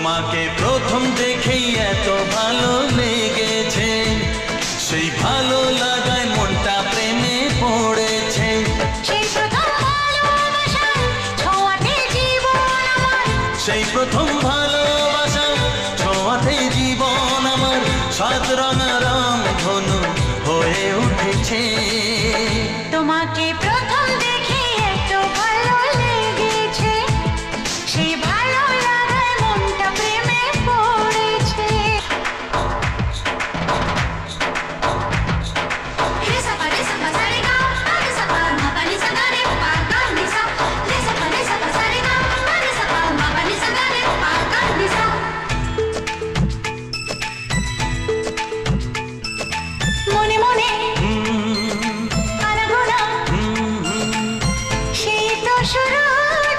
তোমাকে প্রথম দেখেই এত ভালো লেগেছে, সেই ভালো লাগায় মনটা প্রেমে পড়েছে। সেই প্রথম ভালোবাসার ছোঁয়াতে জীবন আমার, সেই প্রথম ভালোবাসা ছোঁয়াতে জীবন আমার সাত রঙা রং ধনু হয়ে উঠেছে। তোমাকে প্রথম দেখে এত ভালো লেগেছে, সেই ভালো লাগায় মনটা প্রেমে পড়েছে। মনে মনে আনাগোনা, সেই তো শুরু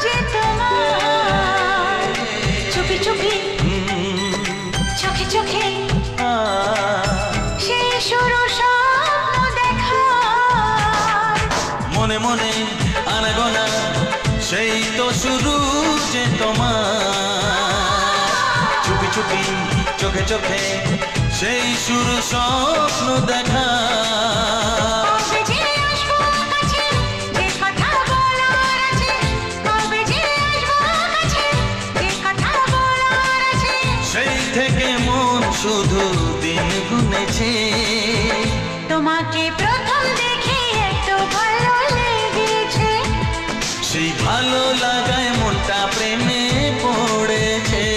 যে তোমার, চুপি চুপি চোখে চোখে, সেই শুরু স্বপ্ন দেখা। মনে মনে আনাগোনা, সেই তো শুরু যে তোমার, চুপি চুপি চোখে চোখে, সেই শুরু স্বপ্ন দেখা। কবে যে আসবো কাছে, যে কথা বলার আছে, কবে যে আসবো কাছে, যে কথা বলার আছে। সেই থেকে মন শুধু দিন গুনেছে। তোমাকে প্রথম দেখে এত ভালো লেগেছে, সেই ভালো লাগায় মনটা প্রেমে পড়েছে।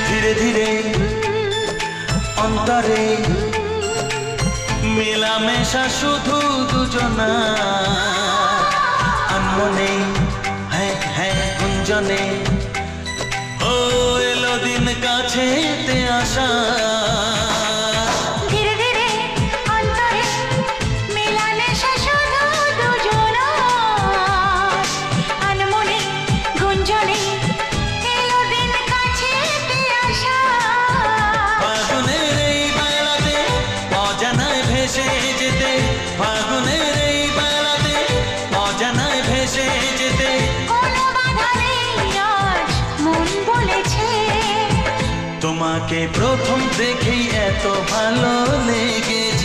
ধীরে ধীরে অন্তরে মেলামেশা শুধু দুজনা, আনমনে হ্যাঁ হ্যাঁ গুঞ্জনে, ও এলো দিন কাছেতে আসা। ধীরে ধীরে অন্তরে মেলামেশা শুধু দুজনার, আনমনে গুঞ্জনে, এলো দিন কাছেতে আসা। ফাগুনের এই বেলাতে অজানায় ভেসে যেতে, ফাগুনের এই বেলাতে অজানায় ভেসে যেতে। কোনো বাধা নেই আজ মন বলেছে, তোমাকে প্রথম দেখেই এত ভালো লেগেছে।